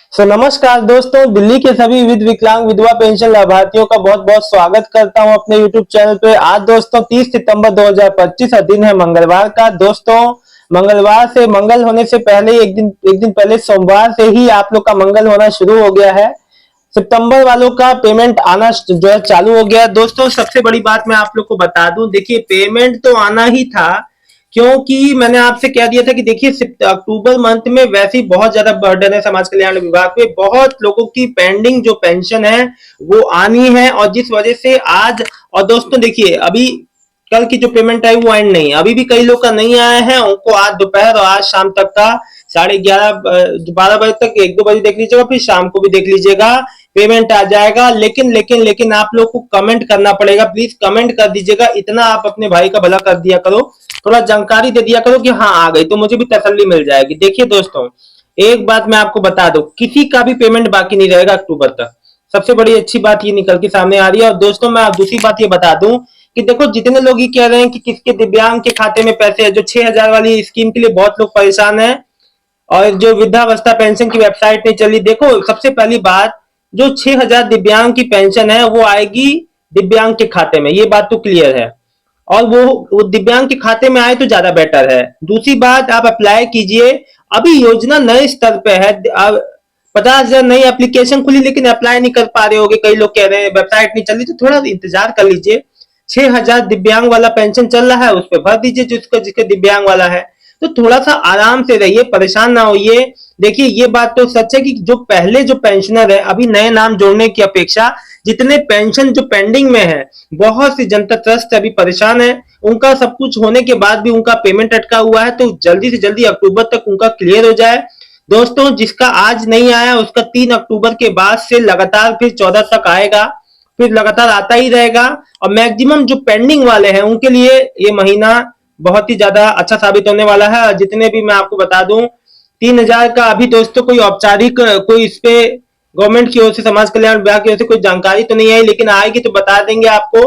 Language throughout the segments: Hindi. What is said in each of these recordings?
नमस्कार दोस्तों, दिल्ली के सभी विकलांग विधवा पेंशन लाभार्थियों का बहुत बहुत स्वागत करता हूं अपने यूट्यूब चैनल पे। आज दोस्तों 30 सितंबर 2025 और दिन है मंगलवार का। दोस्तों मंगलवार से मंगल होने से पहले एक दिन पहले सोमवार से ही आप लोग का मंगल होना शुरू हो गया है। सितंबर वालों का पेमेंट आना जो है चालू हो गया है। दोस्तों सबसे बड़ी बात मैं आप लोग को बता दूं, देखिए पेमेंट तो आना ही था, क्योंकि मैंने आपसे कह दिया था कि देखिए अक्टूबर मंथ में वैसे ही बहुत ज्यादा बर्डन है समाज कल्याण विभाग पे। बहुत लोगों की पेंडिंग जो पेंशन है वो आनी है, और जिस वजह से आज, और दोस्तों देखिए अभी कल की जो पेमेंट आई वो एंड नहीं है, अभी भी कई लोग का नहीं आया है। उनको आज दोपहर और आज शाम तक का 11:30 12 बजे तक 1-2 बजे देख लीजिएगा, फिर शाम को भी देख लीजिएगा, पेमेंट आ जाएगा। लेकिन आप लोग को कमेंट करना पड़ेगा, प्लीज कमेंट कर दीजिएगा। इतना आप अपने भाई का भला कर दिया करो, थोड़ा जानकारी दे दिया करो कि हाँ आ गई, तो मुझे भी तसल्ली मिल जाएगी। देखिए दोस्तों एक बात मैं आपको बता दूं, किसी का भी पेमेंट बाकी नहीं रहेगा अक्टूबर तक। सबसे बड़ी अच्छी बात ये निकल के सामने आ रही है। और दोस्तों मैं आप दूसरी बात ये बता दूं कि देखो जितने लोग ये कह रहे हैं कि किसके दिव्यांग के खाते में पैसे है, जो 6,000 वाली स्कीम के लिए बहुत लोग परेशान है, और जो वृद्धावस्था पेंशन की वेबसाइट नहीं चली। देखो सबसे पहली बात, जो 6,000 दिव्यांग की पेंशन है वो आएगी दिव्यांग के खाते में, ये बात तो क्लियर है, और वो दिव्यांग के खाते में आए तो ज्यादा बेटर है। दूसरी बात, आप अप्लाई कीजिए, अभी योजना नए स्तर पे है। 50,000 नई एप्लीकेशन खुली, लेकिन अप्लाई नहीं कर पा रहे होगे, कई लोग कह रहे हैं वेबसाइट नहीं चल रही, तो थोड़ा इंतजार कर लीजिए। 6,000 दिव्यांग वाला पेंशन चल रहा है, उस पर भर दीजिए जिसको जिसके दिव्यांग वाला है। तो थोड़ा सा आराम से रहिए, परेशान ना होइए। देखिए ये बात तो सच है कि जो पहले जो पेंशनर है, अभी नए नाम जोड़ने की अपेक्षा जितने पेंशन जो पेंडिंग में है, बहुत सी जनता त्रस्त अभी परेशान है, उनका सब कुछ होने के बाद भी उनका पेमेंट अटका हुआ है, तो जल्दी से जल्दी अक्टूबर तक उनका क्लियर हो जाए। दोस्तों जिसका आज नहीं आया उसका 3 अक्टूबर के बाद से लगातार फिर 14 तक आएगा, फिर लगातार आता ही रहेगा। और मैक्सिमम जो पेंडिंग वाले हैं उनके लिए ये महीना बहुत ही ज्यादा अच्छा साबित होने वाला है। जितने भी मैं आपको बता दूं, 3,000 का अभी दोस्तों कोई औपचारिक कोई इस पे गवर्नमेंट की ओर से, समाज कल्याण विभाग की ओर से कोई जानकारी तो नहीं आई, लेकिन आएगी तो बता देंगे आपको।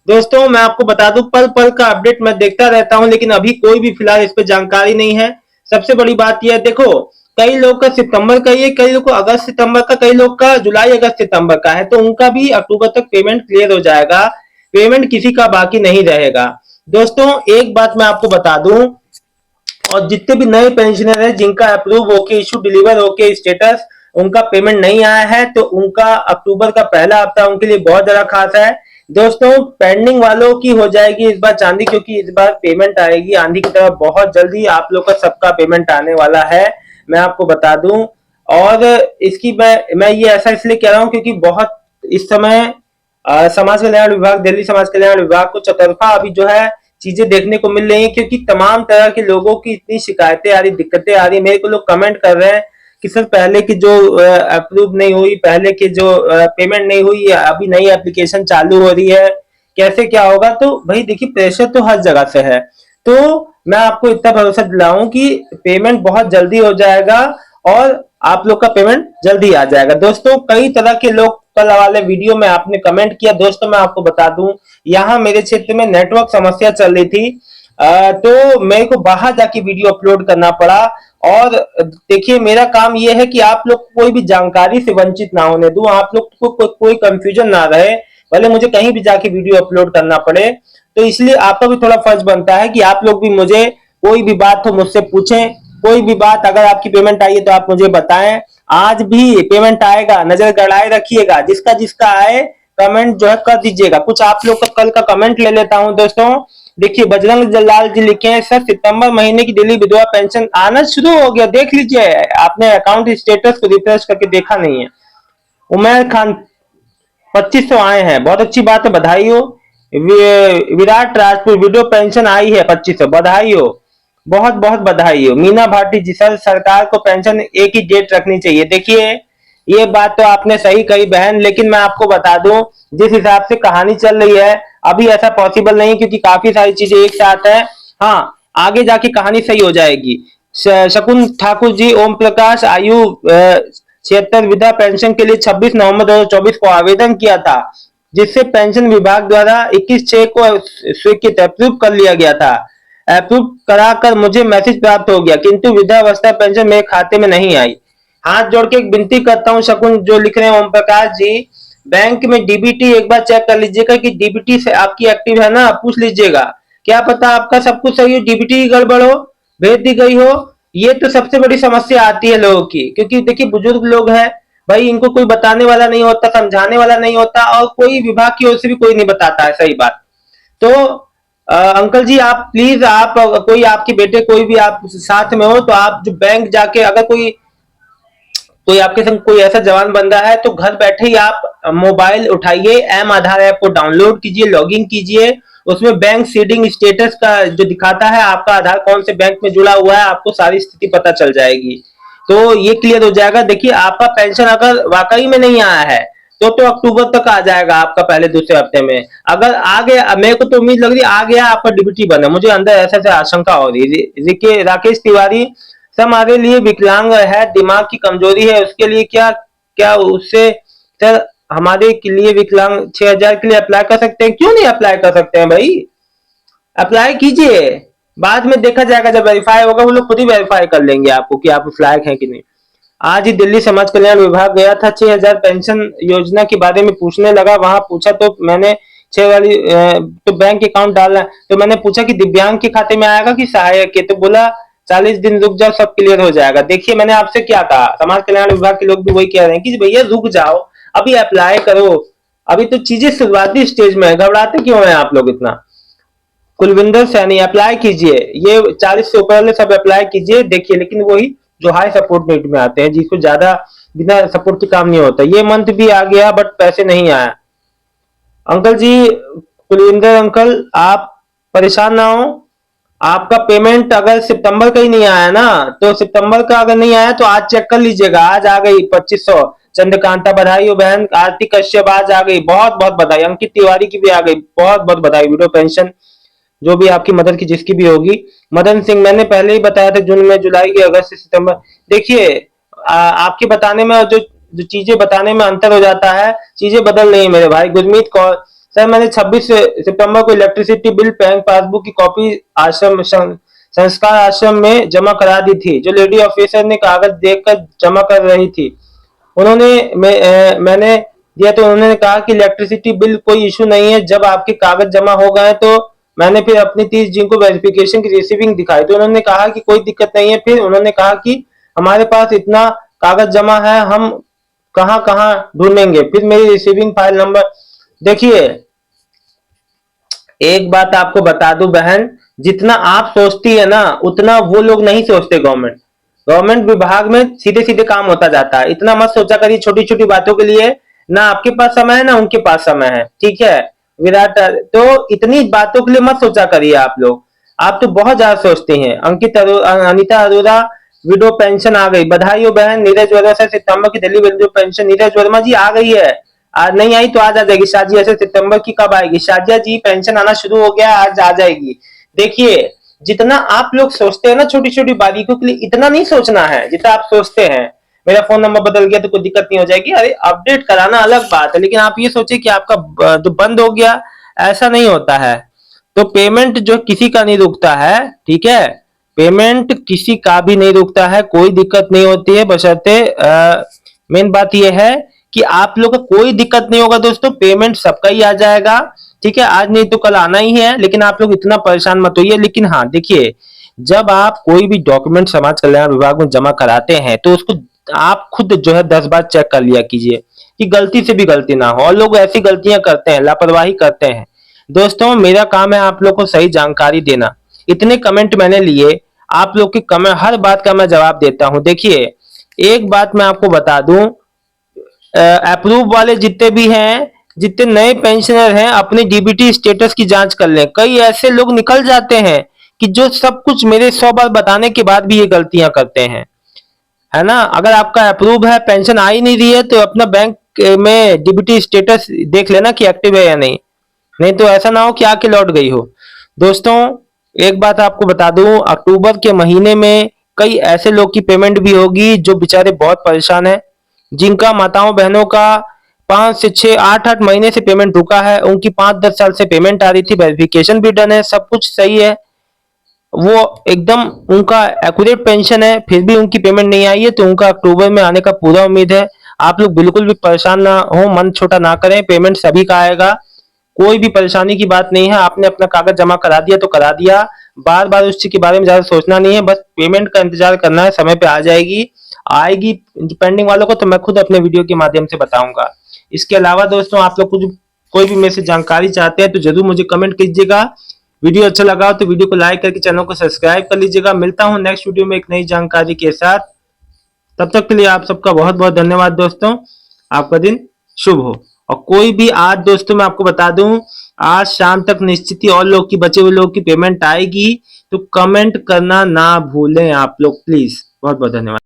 दोस्तों मैं आपको बता दूं, पल पल का अपडेट मैं देखता रहता हूं, लेकिन अभी कोई भी फिलहाल इस पे जानकारी नहीं है। सबसे बड़ी बात यह है, देखो कई लोग का सितंबर का ये, कई लोग को अगस्त सितंबर का, कई लोग का जुलाई अगस्त सितंबर का है, तो उनका भी अक्टूबर तक पेमेंट क्लियर हो जाएगा। पेमेंट किसी का बाकी नहीं रहेगा। दोस्तों एक बात मैं आपको बता दूं, और जितने भी नए पेंशनर हैं जिनका अप्रूव होके, इशू डिलीवर होके स्टेटस, उनका पेमेंट नहीं आया है, तो उनका अक्टूबर का पहला हफ्ता उनके लिए बहुत ज्यादा खास है। दोस्तों पेंडिंग वालों की हो जाएगी इस बार चांदी, क्योंकि इस बार पेमेंट आएगी आंधी की तरह बहुत जल्दी। आप लोग का सबका पेमेंट आने वाला है, मैं आपको बता दूं। और इसकी मैं ये ऐसा इसलिए कह रहा हूं क्योंकि बहुत इस समय समाज कल्याण विभाग, दिल्ली समाज कल्याण विभाग को चतुरफा अभी जो है चीजें देखने को मिल रही है, क्योंकि तमाम तरह के लोगों की इतनी शिकायतें आ रही, दिक्कतें आ रही। मेरे को लोग कमेंट कर रहे हैं कि सर पहले की जो अप्रूव नहीं हुई, पहले की जो पेमेंट नहीं हुई, अभी नई एप्लीकेशन चालू हो रही है, कैसे क्या होगा। तो भाई देखिए प्रेशर तो हर जगह से है, तो मैं आपको इतना भरोसा दिलाऊं कि पेमेंट बहुत जल्दी हो जाएगा, और आप लोग का पेमेंट जल्दी आ जाएगा। दोस्तों कई तरह के लोग कल वाले वीडियो में आपने कमेंट किया। दोस्तों मैं आपको बता दूं, यहाँ मेरे क्षेत्र में नेटवर्क समस्या चल रही थी, तो मेरे को बाहर जाके वीडियो अपलोड करना पड़ा। और देखिए मेरा काम यह है कि आप लोग कोई भी जानकारी से वंचित ना होने दूं, आप लोग को कोई कंफ्यूजन ना रहे, भले मुझे कहीं भी जाके वीडियो अपलोड करना पड़े। तो इसलिए आपका भी थोड़ा फर्ज बनता है कि आप लोग भी मुझे कोई भी बात हो मुझसे पूछें, कोई भी बात, अगर आपकी पेमेंट आई है तो आप मुझे बताएं। आज भी पेमेंट आएगा, नजर गड़ाए रखिएगा, जिसका जिसका आए कमेंट जो है कर दीजिएगा। कुछ आप लोग का कल का कमेंट ले लेता हूं दोस्तों। देखिए बजरंग जलाल जी लिखे हैं, सर सितंबर महीने की दिल्ली विधवा पेंशन आना शुरू हो गया, देख लीजिए, आपने अकाउंट स्टेटस को रिफ्रेश करके देखा नहीं है। उमैर खान 2500 आए हैं, बहुत अच्छी बात है, बधाई हो। विराट राजपूत वीडियो पेंशन आई है 2500, बधाई हो, बहुत बहुत बधाई हो। मीना भाटी जी, सर सरकार को पेंशन एक ही डेट रखनी चाहिए। देखिए ये बात तो आपने सही कही बहन, लेकिन मैं आपको बता दूं जिस हिसाब से कहानी चल रही है अभी ऐसा पॉसिबल नहीं, क्योंकि काफी सारी चीजें एक साथ है। हाँ आगे जाके कहानी सही हो जाएगी। शकुन ठाकुर जी, ओम प्रकाश, आयु 76, विधवा पेंशन के लिए 26 नवंबर 2024 को आवेदन किया था, जिससे पेंशन विभाग द्वारा 21/6 को स्वीकृत अप्रूव कर लिया गया था। अप्रूव कराकर मुझे मैसेज प्राप्त हो गया, किंतु वृद्धावस्था पेंशन मेरे खाते में नहीं आई। हाथ जोड़ के एक विनती करता हूँ, शकुन जो लिख रहे हैं ओम प्रकाश जी, बैंक में डीबीटी एक बार चेक कर लीजिएगा कि डीबीटी से आपकी एक्टिव है ना, पूछ लीजिएगा। क्या पता आपका सब कुछ सही हो, डीबीटी की गड़बड़ हो, भेज दी गई हो। ये तो सबसे बड़ी समस्या आती है लोगों की, क्योंकि देखिए बुजुर्ग लोग हैं भाई, इनको कोई बताने वाला नहीं होता, समझाने वाला नहीं होता, और कोई विभाग की ओर से भी कोई नहीं बताता है सही बात। तो अंकल जी आप प्लीज, आप कोई आपके बेटे कोई भी आप साथ में हो तो आप जो बैंक जाके, अगर कोई कोई आपके संग कोई ऐसा जवान बंदा है तो घर बैठे ही आप मोबाइल उठाइए, एम आधार ऐप को डाउनलोड कीजिए, लॉगिन कीजिए। उसमें बैंक सीडिंग स्टेटस का जो दिखाता है, आपका आधार कौन से बैंक में जुड़ा हुआ है, आपको सारी स्थिति पता चल जाएगी। तो ये क्लियर हो जाएगा। देखिए आपका पेंशन अगर वाकई में नहीं आया है तो अक्टूबर तक आ जाएगा आपका, पहले दूसरे हफ्ते में। अगर आ गया, मेरे को तो उम्मीद लग रही है आ गया आपका डीबीटी बना, मुझे अंदर ऐसे ऐसे आशंका हो रही है। देखिए राकेश तिवारी, सर हमारे लिए विकलांग है, दिमाग की कमजोरी है, उसके लिए क्या क्या उससे, सर हमारे के लिए विकलांग 6,000 के लिए अप्लाई कर सकते हैं? क्यों नहीं अप्लाई कर सकते हैं भाई, अप्लाई कीजिए। बाद में देखा जाएगा, जब वेरीफाई होगा वो लोग खुद ही वेरीफाई कर लेंगे आपको कि आप उस लायक हैं कि नहीं। आज ही दिल्ली समाज कल्याण विभाग गया था, 6,000 पेंशन योजना के बारे में पूछने लगा। वहां पूछा तो मैंने 6 वाली तो बैंक अकाउंट डालना है, तो मैंने पूछा कि दिव्यांग के खाते में आएगा कि सहायक के, तो बोला 40 दिन रुक जाओ सब क्लियर हो जाएगा। देखिए मैंने आपसे क्या कहा, समाज कल्याण विभाग के लोग भी वही कह रहे हैं कि भैया रुक जाओ, अभी अप्लाई करो, अभी तो चीजें शुरुआती स्टेज में है, घबराते क्यों हैं आप लोग इतना। कुलविंदर सैनी अप्लाई कीजिए, ये 40 से ऊपर वाले सब अप्लाई कीजिए। देखिए लेकिन वही जो हाई सपोर्ट नेट में आते हैं, जिसको ज्यादा बिना सपोर्ट के काम नहीं होता। ये मंथ भी आ गया बट पैसे नहीं आया। अंकल जी, कुलविंदर अंकल आप परेशान ना हो, आपका पेमेंट अगर सितंबर का ही नहीं आया ना, तो सितंबर का अगर नहीं आया तो आज चेक कर लीजिएगा, आज आ गई 2500। चंद्रकांता बधाई हो बहन, आरती कश्यप आज आ गई, बहुत बहुत बधाई। अंकित तिवारी की भी आ गई, बहुत बहुत बधाई। विडो पेंशन जो भी आपकी मदद की जिसकी भी होगी। मदन सिंह मैंने पहले ही बताया था, जून में, जुलाई की, अगस्त, सितंबर। देखिए आपके बताने में और जो जो चीजें बताने में अंतर हो जाता है, चीजें बदल रही है मेरे भाई। गुरमीत कौर, सर मैंने 26 सितंबर को इलेक्ट्रिसिटी बिल, बैंक पासबुक की कॉपी आश्रम संस्कार आश्रम में जमा करा दी थी। जो लेडी ऑफिसर ने कागज देखकर जमा कर रही थी, उन्होंने मैंने दिया तो उन्होंने कहा कि इलेक्ट्रिसिटी बिल कोई इशू नहीं है, जब आपके कागज जमा हो गए तो मैंने फिर अपनी 30 जून को वेरिफिकेशन की रिसीविंग दिखाई, तो उन्होंने कहा कि कोई दिक्कत नहीं है। फिर उन्होंने कहा कि हमारे पास इतना कागज जमा है, हम कहाँ कहाँ ढूंढेंगे। फिर मेरी रिसीविंग फाइल नंबर, देखिए एक बात आपको बता दूं बहन, जितना आप सोचती है ना उतना वो लोग नहीं सोचते। गवर्नमेंट गवर्नमेंट विभाग में सीधे सीधे काम होता जाता है। इतना मत सोचा करिए छोटी छोटी बातों के लिए, ना आपके पास समय है ना उनके पास समय है, ठीक है विराट। तो इतनी बातों के लिए मत सोचा करिए आप लोग, आप तो बहुत ज्यादा सोचते हैं। अनिता अरोरा, विडो पेंशन आ गई, बधाई हो बहन। नीरज वर्मा से सितंबर की दिल्ली विडो पेंशन, नीरज वर्मा जी आ गई है, आज नहीं आई तो आज आ जाएगी। शाजिया से सितंबर की कब आएगी? शाजिया जी पेंशन आना शुरू हो गया, आज आ जाएगी। देखिए जितना आप लोग सोचते हैं ना छोटी छोटी बारीकों के लिए, इतना नहीं सोचना है जितना आप सोचते हैं। मेरा फोन नंबर बदल गया तो कोई दिक्कत नहीं हो जाएगी, अरे अपडेट कराना अलग बात है, लेकिन आप ये सोचे कि आपका जो बंद हो गया, ऐसा नहीं होता है। तो पेमेंट जो किसी का नहीं रुकता है, ठीक है, पेमेंट किसी का भी नहीं रुकता है, कोई दिक्कत नहीं होती है, बशर्ते मेन बात यह है कि आप लोग का कोई दिक्कत नहीं होगा दोस्तों, पेमेंट सबका ही आ जाएगा, ठीक है, आज नहीं तो कल आना ही है। लेकिन आप लोग इतना परेशान मत होइए। लेकिन हाँ देखिए, जब आप कोई भी डॉक्यूमेंट समाज कल्याण विभाग में जमा कराते हैं तो उसको आप खुद जो है 10 बार चेक कर लिया कीजिए कि गलती से भी गलती ना हो। और लोग ऐसी गलतियां करते हैं, लापरवाही करते हैं। दोस्तों मेरा काम है आप लोग को सही जानकारी देना। इतने कमेंट मैंने लिए, आप लोग की कमेंट हर बात का मैं जवाब देता हूं। देखिए एक बात मैं आपको बता दूं, अप्रूव वाले जितने भी हैं, जितने नए पेंशनर हैं, अपनी डीबीटी स्टेटस की जांच कर लें। कई ऐसे लोग निकल जाते हैं कि जो सब कुछ मेरे 100 बार बताने के बाद भी ये गलतियां करते हैं, है ना। अगर आपका अप्रूव है, पेंशन आ ही नहीं रही है, तो अपना बैंक में डीबीटी स्टेटस देख लेना कि एक्टिव है या नहीं, नहीं तो ऐसा ना हो कि आके लौट गई हो। दोस्तों एक बात आपको बता दूं, अक्टूबर के महीने में कई ऐसे लोग की पेमेंट भी होगी जो बेचारे बहुत परेशान हैं, जिनका माताओं बहनों का 5 से 6 8 8 महीने से पेमेंट रुका है, उनकी 5 10 साल से पेमेंट आ रही थी, वेरिफिकेशन भी डन है, सब कुछ सही है। वो एकदम उनका एक्यूरेट पेंशन है, फिर भी उनकी पेमेंट नहीं आई है, तो उनका अक्टूबर में आने का पूरा उम्मीद है। आप लोग बिल्कुल भी परेशान ना हो, मन छोटा ना करें, पेमेंट सभी का आएगा। कोई भी परेशानी की बात नहीं है, आपने अपना कागज जमा करा दिया तो करा दिया। बार बार उस चीज के बारे में ज्यादा सोचना नहीं है, बस पेमेंट का इंतजार करना है, समय पे आ जाएगी। आएगी पेंडिंग वालों को तो मैं खुद अपने वीडियो के माध्यम से बताऊंगा। इसके अलावा दोस्तों आप लोग कुछ कोई भी मेरे से जानकारी चाहते हैं तो जरूर मुझे कमेंट कीजिएगा। वीडियो अच्छा लगा हो तो वीडियो को लाइक करके चैनल को सब्सक्राइब कर लीजिएगा। मिलता हूँ नेक्स्ट वीडियो में एक नई जानकारी के साथ। तब तक के लिए आप सबका बहुत बहुत धन्यवाद दोस्तों। आपका दिन शुभ हो। और कोई भी आज दोस्तों मैं आपको बता दूं, आज शाम तक निश्चित ही और लोग की बचे हुए लोग की पेमेंट आएगी, तो कमेंट करना ना भूलें आप लोग प्लीज। बहुत बहुत धन्यवाद।